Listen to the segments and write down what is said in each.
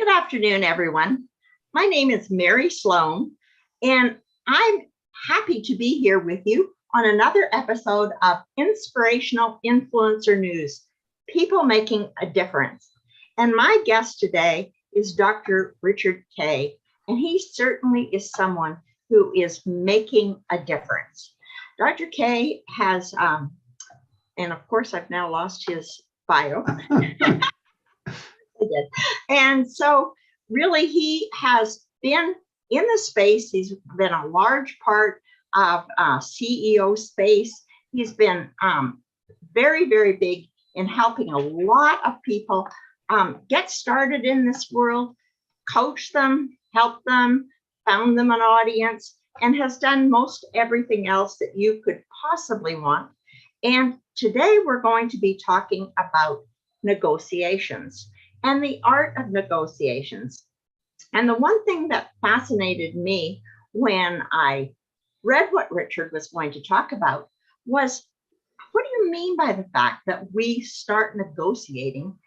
Good afternoon, everyone. My name is Mary Sloane, and I'm happy to be here with you on another episode of Inspirational Influencer News, People Making a Difference. And my guest today is Dr. Richard Kaye, and he certainly is someone who is making a difference. Dr. Kaye has, and of course, I've now lost his bio. Did. And so really he has been in the space. He's been a large part of CEO space. He's been very, very big in helping a lot of people get started in this world, coach them, help them, found them an audience, and has done most everything else that you could possibly want. And today we're going to be talking about negotiations and the art of negotiations. And the one thing that fascinated me when I read what Richard was going to talk about was, what do you mean by the fact that we start negotiating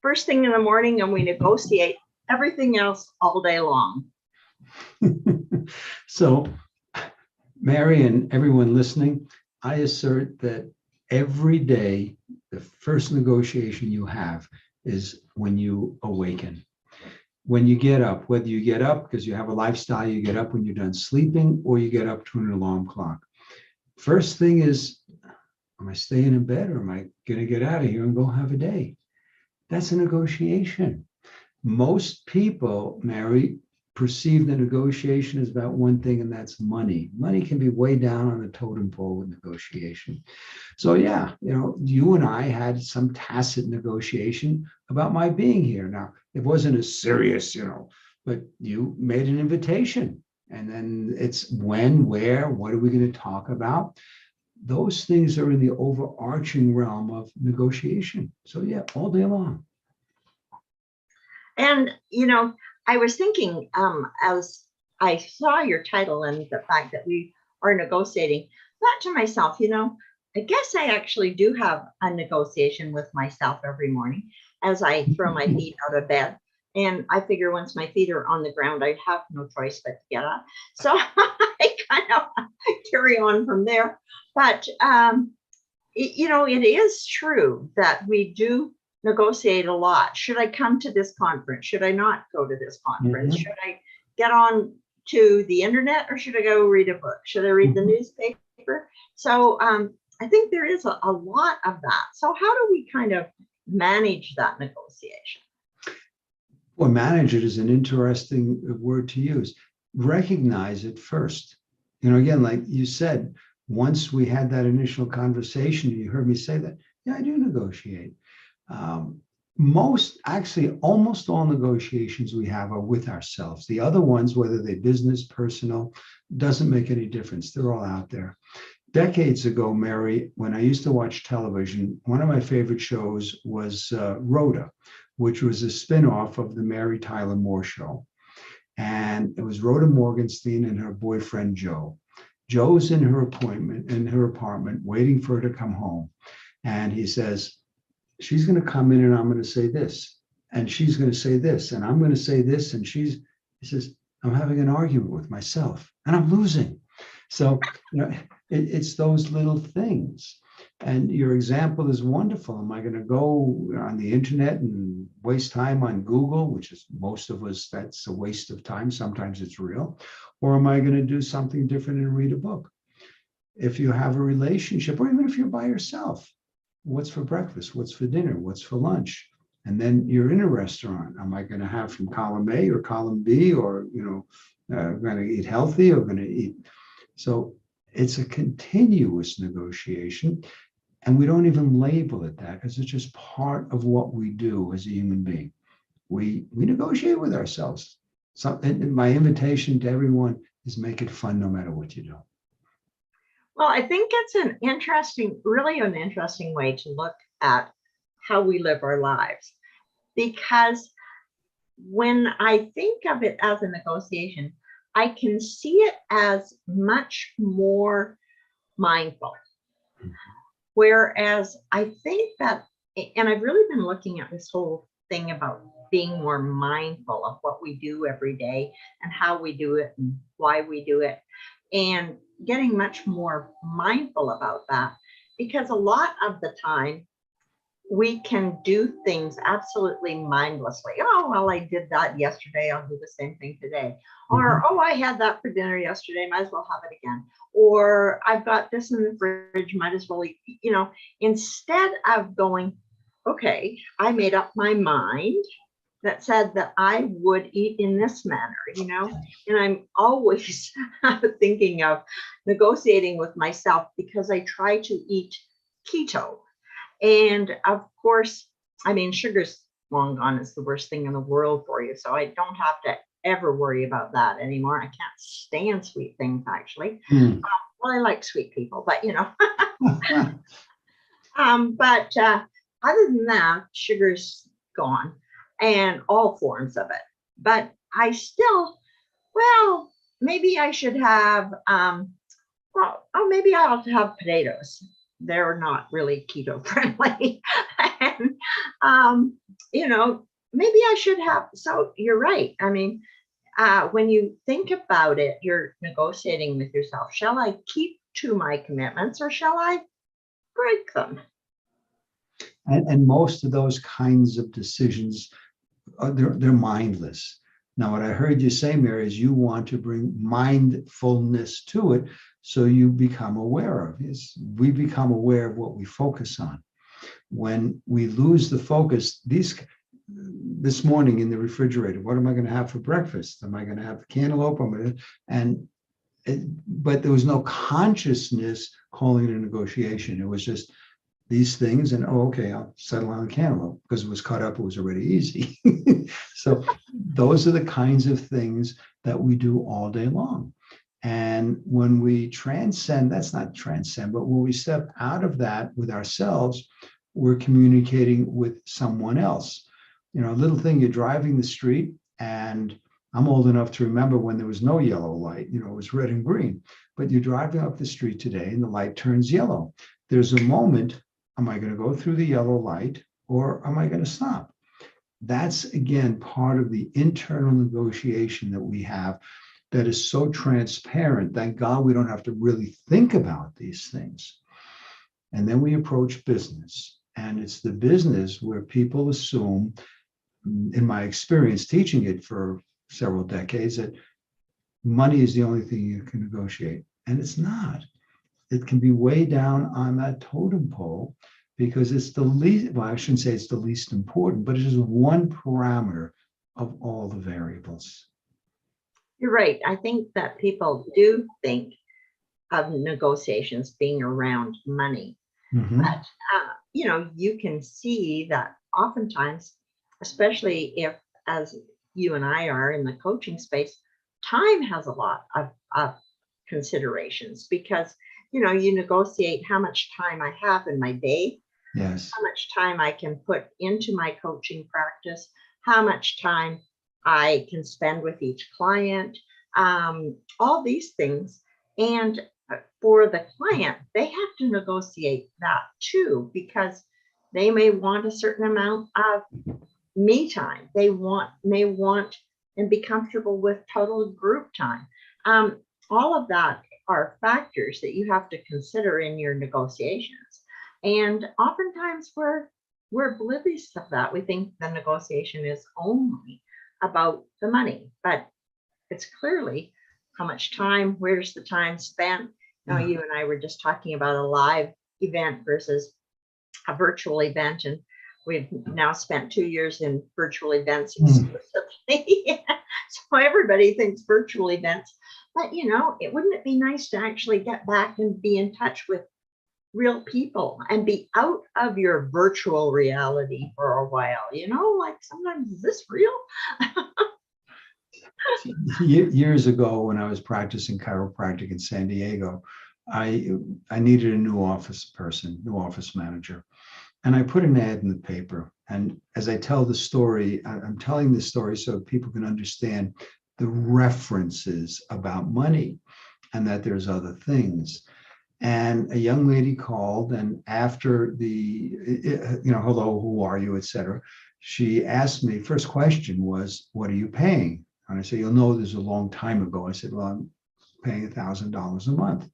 first thing in the morning and we negotiate everything else all day long? So, Mary and everyone listening, I assert that every day, the first negotiation you have is when you awaken. When you get up, whether you get up because you have a lifestyle, you get up when you're done sleeping, or you get up to an alarm clock. First thing is, am I staying in bed, or am I going to get out of here and go have a day? That's a negotiation. Most people, Mary, perceive the negotiation as about one thing, and that's money. Money can be way down on the totem pole with negotiation. So yeah, you and I had some tacit negotiation about my being here. Now, it wasn't as serious, but you made an invitation, and then it's when, where, what are we going to talk about? Those things are in the overarching realm of negotiation. So yeah, all day long. And, I was thinking as I saw your title and the fact that we are negotiating, thought to myself, I guess I actually do have a negotiation with myself every morning as I throw my feet out of bed. And I figure once my feet are on the ground, I have no choice but to get up. So I kind of carry on from there. But, it is true that we do negotiate a lot. Should I come to this conference? Should I not go to this conference? Mm-hmm. Should I get on to the internet, or should I go read a book? Should I read the newspaper? So I think there is a lot of that. So how do we kind of manage that negotiation? Well, manage it is an interesting word to use. Recognize it first. Again, like you said, once we had that initial conversation, you heard me say that, yeah, I do negotiate. Almost all negotiations we have are with ourselves. The other ones, whether they're business, personal, doesn't make any difference. They're all out there. Decades ago, Mary, when I used to watch television, one of my favorite shows was Rhoda, which was a spinoff of the Mary Tyler Moore Show. And it was Rhoda Morgenstein and her boyfriend, Joe. Joe's in her apartment, waiting for her to come home. And he says, she's going to come in and I'm going to say this, and she's going to say this, and I'm going to say this. And he says, I'm having an argument with myself and I'm losing. So, it's those little things. And your example is wonderful. Am I going to go on the internet and waste time on Google, which is most of us, that's a waste of time. Sometimes it's real. Or am I going to do something different and read a book? If you have a relationship, or even if you're by yourself, what's for breakfast? What's for dinner? What's for lunch? And then you're in a restaurant. Am I going to have from column A or column B, or, going to eat healthy or going to eat? So it's a continuous negotiation, and we don't even label it that because it's just part of what we do as a human being. We negotiate with ourselves. So my invitation to everyone is make it fun no matter what you do. Well, I think it's really an interesting way to look at how we live our lives, because when I think of it as a negotiation, I can see it as much more mindful. Mm-hmm. Whereas I think that, and I've really been looking at this whole thing about being more mindful of what we do every day and how we do it and why we do it, and getting much more mindful about that, because a lot of the time we can do things absolutely mindlessly. Oh, well, I did that yesterday, I'll do the same thing today. Or, oh, I had that for dinner yesterday, might as well have it again. Or I've got this in the fridge, might as well eat, instead of going, okay, I made up my mind that said that I would eat in this manner, and I'm always thinking of negotiating with myself because I try to eat keto. And of course, I mean, sugar's long gone. It's the worst thing in the world for you. So I don't have to ever worry about that anymore. I can't stand sweet things, actually. Well, I like sweet people, but but other than that, sugar's gone and all forms of it. But I still, well, maybe I should have, maybe I'll have potatoes. They're not really keto friendly. And, maybe I should have. So you're right. I mean, when you think about it, you're negotiating with yourself. Shall I keep to my commitments or shall I break them? And most of those kinds of decisions, they're mindless. Now, what I heard you say, Mary, is you want to bring mindfulness to it, so you become aware of it. We become aware of what we focus on. When we lose the focus, this morning in the refrigerator, what am I going to have for breakfast? Am I going to have cantaloupe? But there was no consciousness calling it a negotiation. It was just these things, and okay, I'll settle on a cantaloupe because it was cut up, it was already easy. So those are the kinds of things that we do all day long. And when we transcend, that's not transcend, but when we step out of that with ourselves, we're communicating with someone else. A little thing, you're driving the street, and I'm old enough to remember when there was no yellow light, it was red and green, but you're driving up the street today and the light turns yellow. There's a moment, am I going to go through the yellow light or am I going to stop? That's, again, part of the internal negotiation that we have that is so transparent. Thank God we don't have to really think about these things. And then we approach business. And it's the business where people assume, in my experience teaching it for several decades, that money is the only thing you can negotiate. And it's not. It can be way down on that totem pole because it's the least, well, I shouldn't say it's the least important, but it is one parameter of all the variables. You're right. I think that people do think of negotiations being around money. But, you can see that oftentimes, especially if, as you and I are in the coaching space, time has a lot of considerations because, you negotiate how much time I have in my day, yes, how much time I can put into my coaching practice, how much time I can spend with each client, all these things. And for the client, they have to negotiate that too, because they may want a certain amount of me time. They may want and be comfortable with total group time. All of that are factors that you have to consider in your negotiations. And oftentimes we're oblivious of that. We think the negotiation is only about the money, but it's clearly how much time, where's the time spent. You and I were just talking about a live event versus a virtual event, and we've now spent 2 years in virtual events exclusively. So everybody thinks virtual events, but wouldn't it be nice to actually get back and be in touch with real people and be out of your virtual reality for a while? Like sometimes, is this real? Years ago, when I was practicing chiropractic in San Diego, I needed a new office manager. And I put an ad in the paper. And as I tell the story, I'm telling the story so people can understand the references about money and that there's other things. And a young lady called, and after hello, who are you, etc. She asked me, first question was, what are you paying? And I said, you'll know this is a long time ago. I said, well, I'm paying $1,000 a month.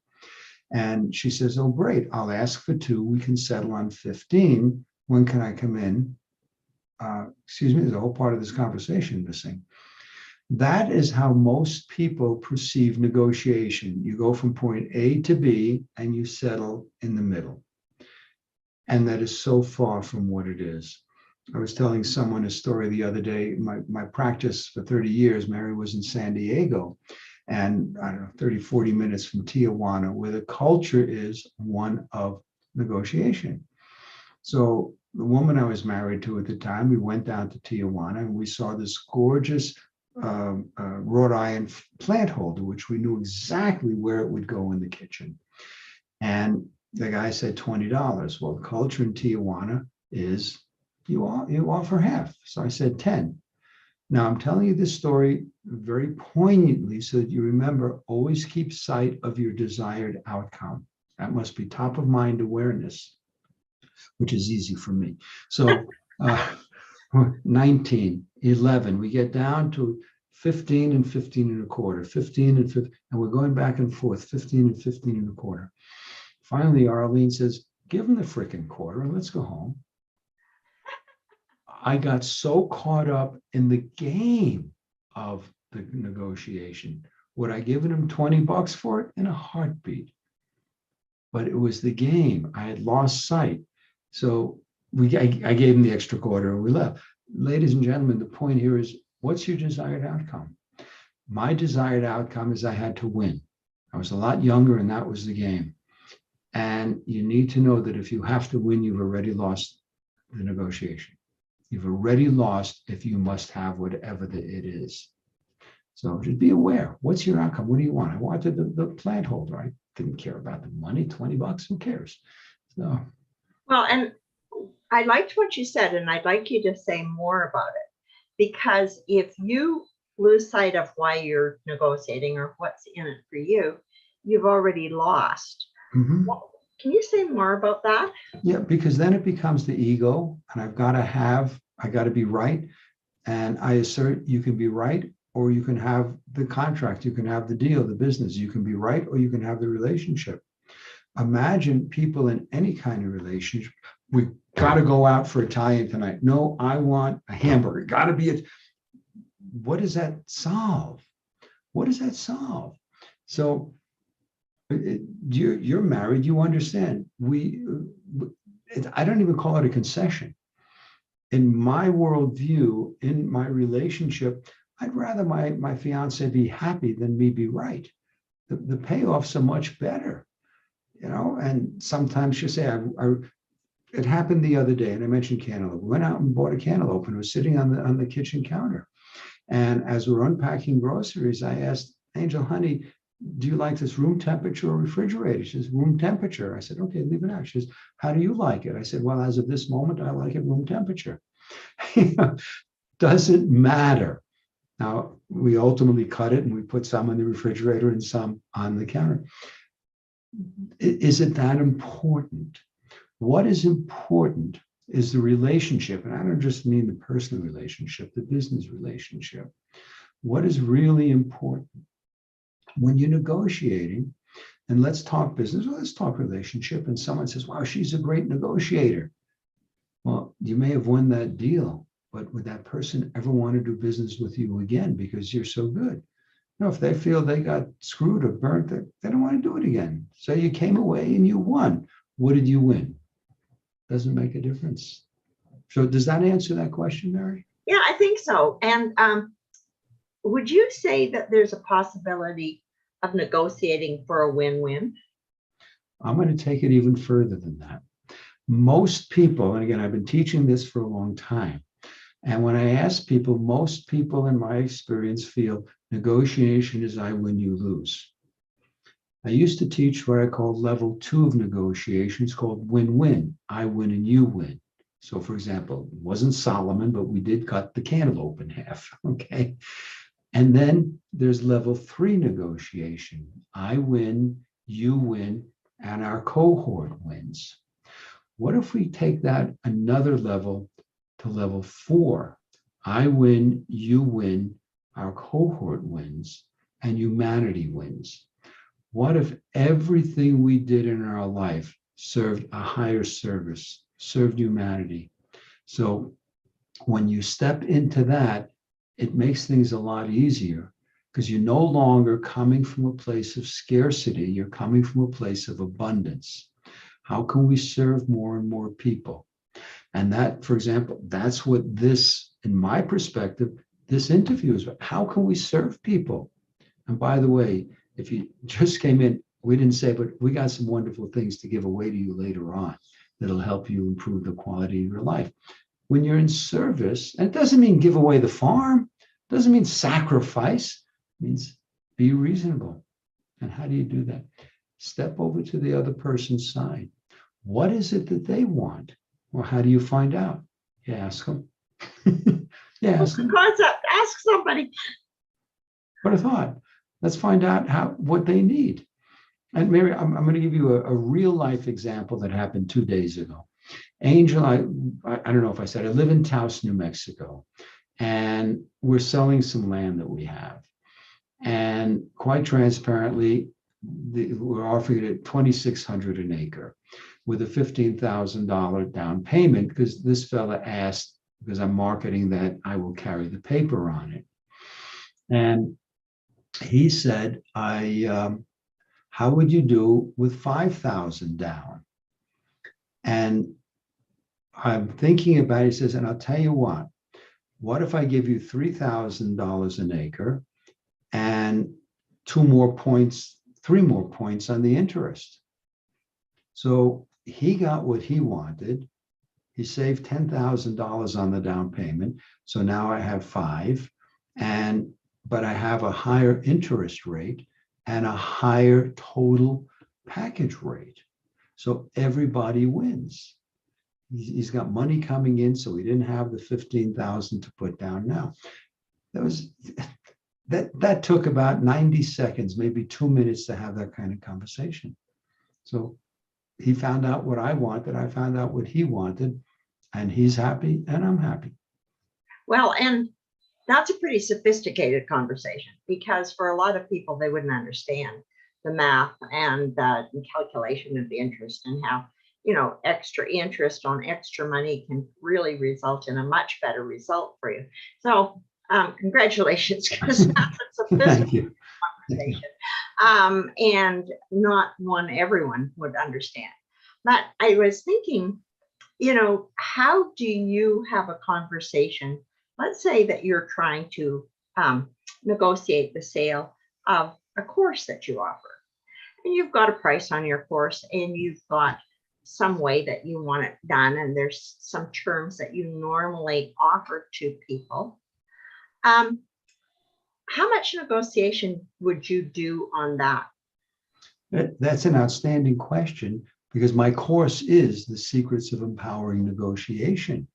And she says, oh, great. I'll ask for two. We can settle on 15. When can I come in? Excuse me, there's a whole part of this conversation missing. That is how most people perceive negotiation. You go from point A to B and you settle in the middle. And that is so far from what it is. I was telling someone a story the other day. My practice for 30 years, Mary, was in San Diego. And I don't know, 30, 40 minutes from Tijuana, where the culture is one of negotiation. So the woman I was married to at the time, we went down to Tijuana and we saw this gorgeous wrought iron plant holder, which we knew exactly where it would go in the kitchen. And the guy said $20. Well, the culture in Tijuana is you offer half. So I said 10. Now I'm telling you this story very poignantly so that you remember, always keep sight of your desired outcome. That must be top of mind awareness, which is easy for me. So 19, 11, we get down to 15 and 15 and a quarter, 15 and 15, and we're going back and forth, 15 and 15 and a quarter. Finally, Arlene says, give him the frickin' quarter and let's go home. I got so caught up in the game of the negotiation. Would I given him $20 for it? In a heartbeat. But it was the game. I had lost sight. So I gave him the extra quarter and we left. Ladies and gentlemen, the point here is, what's your desired outcome? My desired outcome is I had to win. I was a lot younger and that was the game. And you need to know that if you have to win, you've already lost the negotiation. You've already lost if you must have whatever it is. So just be aware. What's your outcome? What do you want? I wanted the plant holder. I didn't care about the money, $20, who cares? So. Well, and I liked what you said, and I'd like you to say more about it. Because if you lose sight of why you're negotiating or what's in it for you, you've already lost. Mm-hmm. Can you say more about that? Yeah, because then it becomes the ego, and I got to be right. And I assert you can be right, or you can have the contract, you can have the deal, the business, you can be right, or you can have the relationship. Imagine people in any kind of relationship. We got to go out for Italian tonight. No, I want a hamburger. Got to be it. What does that solve? What does that solve? So you're married, you understand. I don't even call it a concession. In my worldview, in my relationship, I'd rather my fiance be happy than me be right. The payoffs are much better, and sometimes she'll say, it happened the other day, and I mentioned cantaloupe. We went out and bought a cantaloupe, and it was sitting on the kitchen counter. And as we were unpacking groceries, I asked Angel, honey, do you like this room temperature or refrigerator? She says, room temperature. I said, okay, leave it out. She says, how do you like it? I said, well, as of this moment, I like it room temperature. Doesn't matter. Now, we ultimately cut it and we put some in the refrigerator and some on the counter. Is it that important? What is important is the relationship. And I don't just mean the personal relationship, the business relationship. What is really important? When you're negotiating, and let's talk business, or let's talk relationship, and someone says, wow, she's a great negotiator. Well, you may have won that deal, but would that person ever want to do business with you again because you're so good? No, if they feel they got screwed or burnt, they don't want to do it again. So you came away and you won. What did you win? Doesn't make a difference. So does that answer that question, Mary? Yeah, I think so. And would you say that there's a possibility of negotiating for a win-win? I'm going to take it even further than that. Most people, and again, I've been teaching this for a long time, and when I ask people, most people in my experience feel negotiation is I win, you lose. I used to teach what I call level 2 of negotiations, called win-win. I win and you win. So for example, it wasn't Solomon, but we did cut the cantaloupe in half, okay? And then there's level 3 negotiation. I win, you win, and our cohort wins. What if we take that another level to level 4? I win, you win, our cohort wins, and humanity wins. What if everything we did in our life served a higher service, served humanity? So when you step into that, it makes things a lot easier because you're no longer coming from a place of scarcity, you're coming from a place of abundance. How can we serve more and more people? And that, for example, that's what this, in my perspective, this interview is about. How can we serve people? And by the way, if you just came in, we didn't say, but we got some wonderful things to give away to you later on that'll help you improve the quality of your life. When you're in service, and it doesn't mean give away the farm, doesn't mean sacrifice, it means be reasonable. And how do you do that? Step over to the other person's side. What is it that they want? Well, how do you find out? You ask them. You ask them. Concept, ask somebody. What a thought. Let's find out what they need. And Mary, I'm going to give you a real life example that happened 2 days ago. Angel, I don't know if I said, I live in Taos, New Mexico, and we're selling some land that we have. And quite transparently, we're offering it at $2,600 an acre with a $15,000 down payment because this fella asked, because I'm marketing that I will carry the paper on it. And he said, how would you do with 5,000 down? And I'm thinking about it, he says, and I'll tell you what if I give you $3,000 an acre and 3 more points on the interest? So he got what he wanted. He saved $10,000 on the down payment. So now I have 5, but I have a higher interest rate and a higher total package rate. So everybody wins. He's got money coming in, so he didn't have the $15,000 to put down now. That took about 90 seconds, maybe 2 minutes to have that kind of conversation. So he found out what I wanted, I found out what he wanted, and he's happy and I'm happy. Well, and that's a pretty sophisticated conversation because for a lot of people, they wouldn't understand the math and the calculation of the interest and how, extra interest on extra money can really result in a much better result for you. So congratulations, because that's a sophisticated conversation. And not one everyone would understand. But I was thinking, how do you have a conversation? Let's say that you're trying to negotiate the sale of a course that you offer. And you've got a price on your course and you've got some way that you want it done. And there's some terms that you normally offer to people. How much negotiation would you do on that? That's an outstanding question because my course is The Secrets of Empowering Negotiation.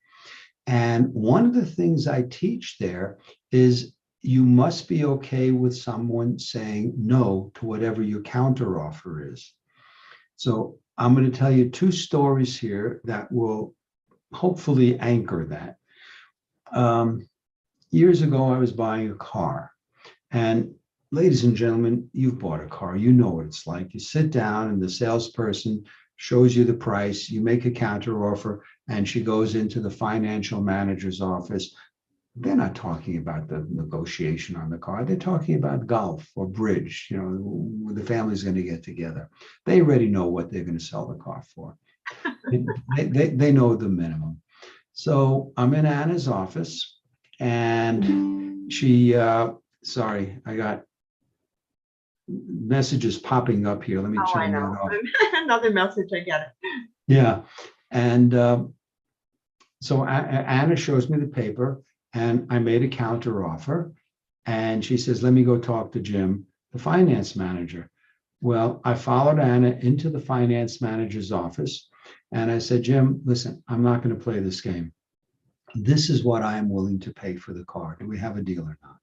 And one of the things I teach there is you must be okay with someone saying no to whatever your counteroffer is. So I'm going to tell you 2 stories here that will hopefully anchor that. Years ago, I was buying a car. And ladies and gentlemen, you've bought a car. You know what it's like. You sit down and the salesperson shows you the price. You make a counteroffer and she goes into the financial manager's office. They're not talking about the negotiation on the car. They're talking about golf or bridge, the family's going to get together. They already know what they're going to sell the car for. They know the minimum. So I'm in Anna's office and she, sorry, I got messages popping up here. Let me turn that off. Another message, I get it. Yeah. And so Anna shows me the paper. And I made a counter offer and she says, let me go talk to Jim, the finance manager. Well, I followed Anna into the finance manager's office and I said, Jim, listen, I'm not going to play this game. This is what I am willing to pay for the car. Do we have a deal or not?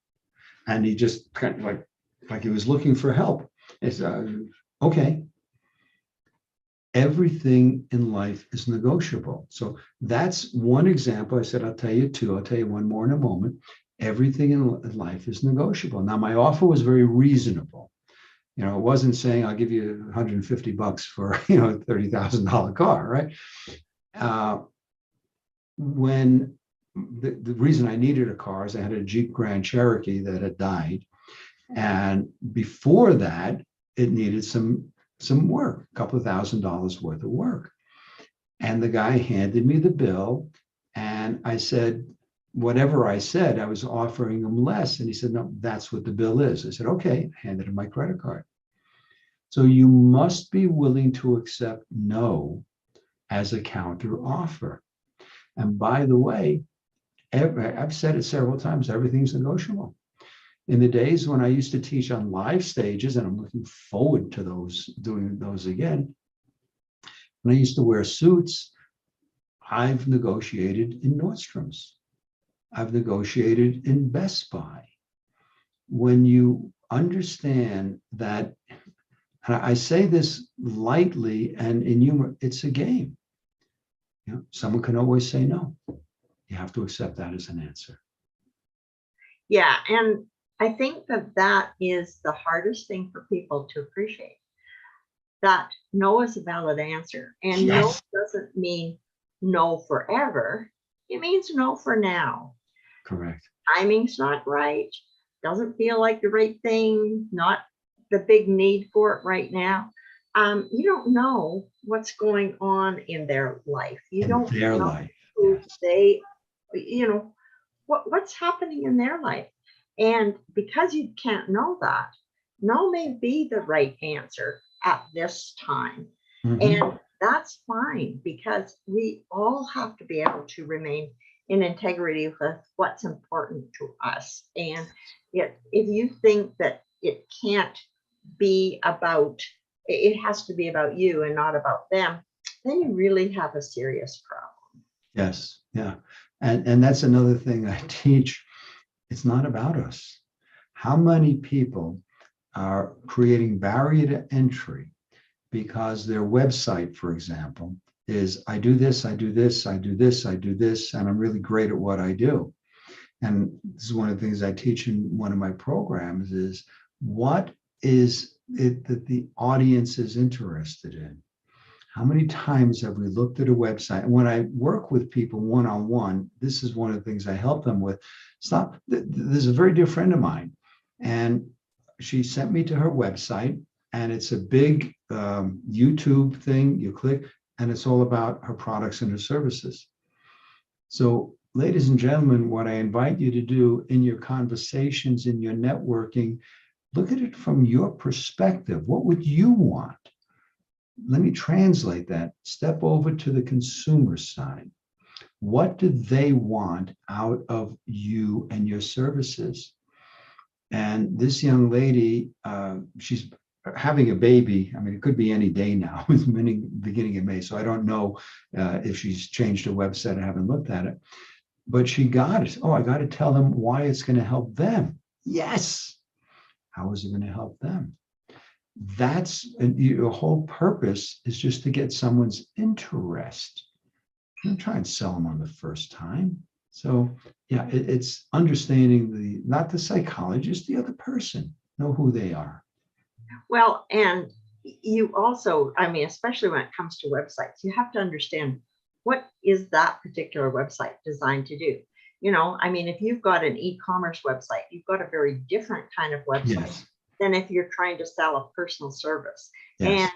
And he just kind of like he was looking for help. It's okay. everything in life is negotiable. So that's one example. I said, I'll tell you two. I'll tell you one more in a moment. Everything in life is negotiable. Now, my offer was very reasonable. It wasn't saying I'll give you $150 for, a $30,000 car, right? When the reason I needed a car is I had a Jeep Grand Cherokee that had died. And before that, it needed some work, a couple of $1,000s worth of work. And the guy handed me the bill, and I said, whatever I said, I was offering him less. And he said, no, that's what the bill is. I said, okay, I handed him my credit card. So you must be willing to accept no as a counter offer. And by the way, I've said it several times, everything's negotiable. In the days when I used to teach on live stages, and I'm looking forward to doing those again, when I used to wear suits, I've negotiated in Nordstrom's. I've negotiated in Best Buy. When you understand that, and I say this lightly and in humor, it's a game. Someone can always say no. You have to accept that as an answer. Yeah, and I think that is the hardest thing for people to appreciate. That no is a valid answer. And Yes. no doesn't mean no forever. It means no for now. Correct. Timing's not right. Doesn't feel like the right thing. Not the big need for it right now. You don't know what's going on in their life. You don't Their know life. who Yes. they, what's happening in their life. And because you can't know that, no may be the right answer at this time. Mhm. And that's fine, because we all have to be able to remain in integrity with what's important to us. And if you think that it can't be about, it has to be about you and not about them, then you really have a serious problem. Yes. Yeah. And that's another thing I teach. It's not about us. How many people are creating barrier to entry because their website, for example, is I do this, I do this, I do this, I do this, and I'm really great at what I do. And this is one of the things I teach in one of my programs is what is it that the audience is interested in? How many times have we looked at a website? And when I work with people one-on-one, this is one of the things I help them with. There's a very dear friend of mine, and she sent me to her website, and it's a big YouTube thing. You click, and it's all about her products and her services. So, ladies and gentlemen, what I invite you to do in your conversations, in your networking, look at it from your perspective. What would you want? Let me translate that. Step over to the consumer side. What do they want out of you and your services? And this young lady, she's having a baby. I mean, it could be any day now. It's beginning of May. So I don't know if she's changed her website. I haven't looked at it. But she got it. Oh, I got to tell them why it's going to help them. Yes. How is it going to help them? That's your whole purpose is just to get someone's interest. Don't try and sell them on the first time. So yeah, it's understanding not the psychologist, the other person, know who they are. Well, and you also, I mean, especially when it comes to websites, you have to understand what is that particular website designed to do. I mean, if you've got an e-commerce website, you've got a very different kind of website. Yes. Than if you're trying to sell a personal service. Yes. And,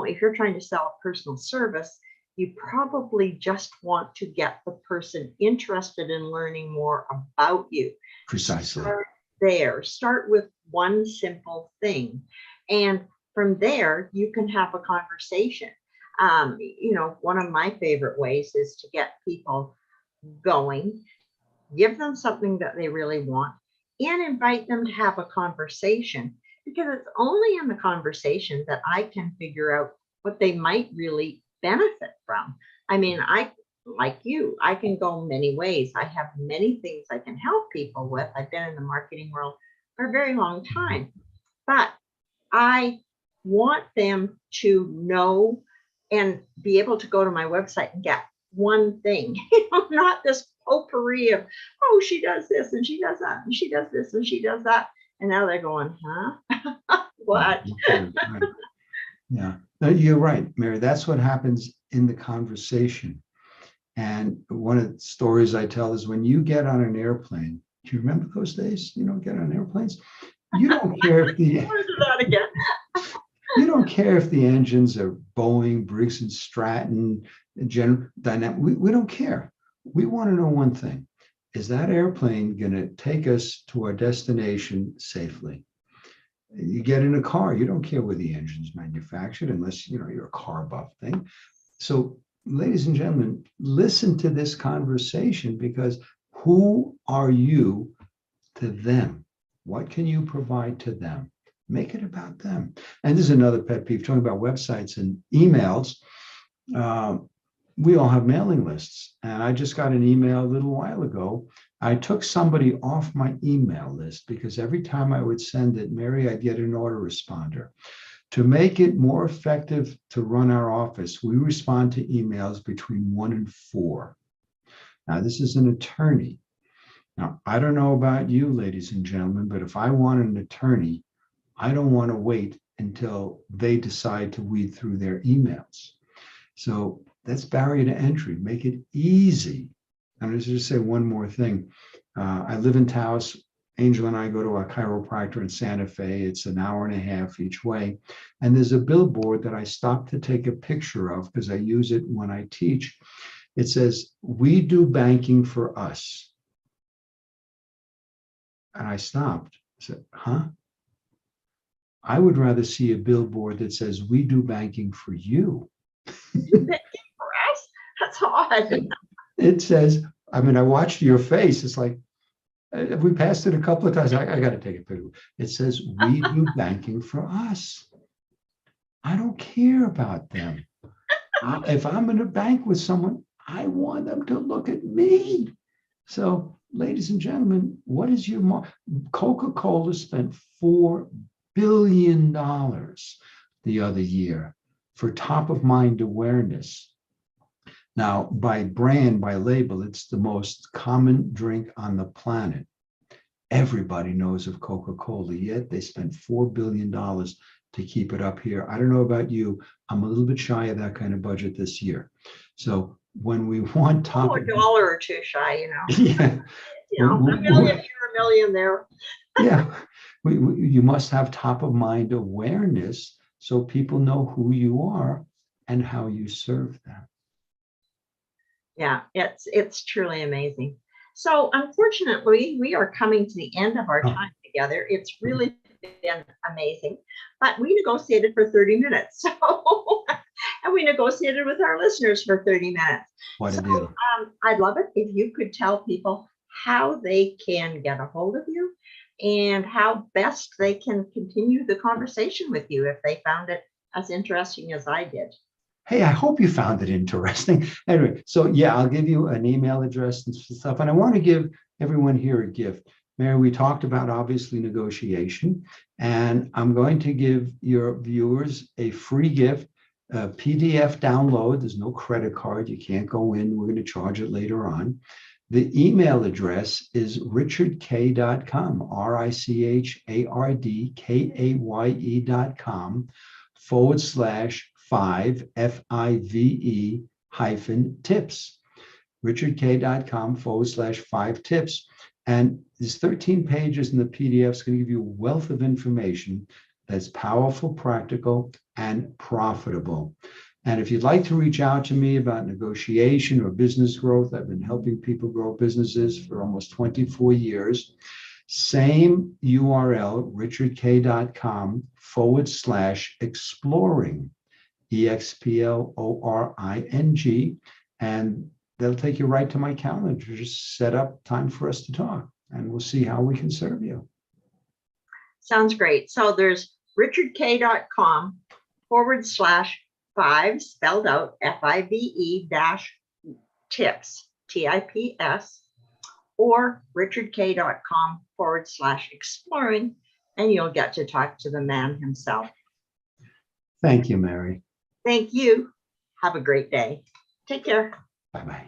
if you're trying to sell a personal service, you probably just want to get the person interested in learning more about you. Precisely. Start there. Start with one simple thing. And from there, you can have a conversation. One of my favorite ways is to get people going, give them something that they really want, and invite them to have a conversation, because it's only in the conversation that I can figure out what they might really benefit from. I mean, like you, I can go many ways. I have many things I can help people with. I've been in the marketing world for a very long time, but I want them to know and be able to go to my website and get one thing, not this potpourri of, oh, she does this and she does that and she does this and she does that. And now they're going, huh? What? Right. Yeah, no, you're right, Mary. That's what happens in the conversation. And one of the stories I tell is when you get on an airplane, do you remember those days? You know, get on airplanes. You don't care if the that again. you don't care if the engines are Boeing, Briggs and Stratton, General Dynamic. We don't care. We want to know one thing: is that airplane going to take us to our destination safely? You get in a car, you don't care where the engine's manufactured, unless you're a car buff thing. So, ladies and gentlemen, listen to this conversation, because who are you to them? What can you provide to them? Make it about them. And this is another pet peeve, talking about websites and emails. We all have mailing lists. And I just got an email a little while ago. I took somebody off my email list because every time I would send it, Mary, I'd get an autoresponder. To make it more effective to run our office, we respond to emails between 1 and 4. Now, this is an attorney. Now, I don't know about you, ladies and gentlemen, but if I want an attorney, I don't want to wait until they decide to weed through their emails. So that's barrier to entry. Make it easy. I'm going to just say one more thing. I live in Taos. Angel and I go to a chiropractor in Santa Fe. It's an hour and a half each way. And there's a billboard that I stopped to take a picture of because I use it when I teach. It says, "We do banking for us." And I stopped. I said, huh? I would rather see a billboard that says, "We do banking for you." For us? That's odd. It says, I mean, I watched your face. It's like, we passed it a couple of times. I got to take a picture. It says, "We do banking for us." I don't care about them. If I'm in a bank with someone, I want them to look at me. So, ladies and gentlemen, what is your Coca-Cola spent $4 billion the other year for top of mind awareness. Now, by brand, by label, it's the most common drink on the planet. Everybody knows of Coca-Cola, yet they spent $4 billion to keep it up here. I don't know about you. I'm a little bit shy of that kind of budget this year. So when we want top, $1 or $2 shy, yeah, a million here, a million there. Yeah, you must have top of mind awareness so people know who you are and how you serve them. Yeah, it's truly amazing. So unfortunately, we are coming to the end of our time together. It's really been amazing, but we negotiated for 30 minutes. So, and we negotiated with our listeners for 30 minutes. What a deal. I'd love it if you could tell people how they can get a hold of you and how best they can continue the conversation with you if they found it as interesting as I did. Hey, I hope you found it interesting. Anyway, so yeah, I'll give you an email address and stuff. And I want to give everyone here a gift. Mary, we talked about obviously negotiation, and I'm going to give your viewers a free gift, a PDF download. There's no credit card. You can't go in. We're going to charge it later on. The email address is richardkaye.com, RICHARDKAYE.com/5 FIVE-tips, richardkaye.com/5 tips. And there's 13 pages in the PDF. It's going to give you a wealth of information that's powerful, practical, and profitable. And if you'd like to reach out to me about negotiation or business growth, I've been helping people grow businesses for almost 24 years. Same URL, richardkaye.com/exploring, EXPLORING, and they'll take you right to my calendar. Just set up time for us to talk, and we'll see how we can serve you. Sounds great. So there's richardkaye.com/5 spelled out FIVE-tips, TIPS, or richardkaye.com/exploring, and you'll get to talk to the man himself. Thank you, Mary. Thank you. Have a great day. Take care. Bye-bye.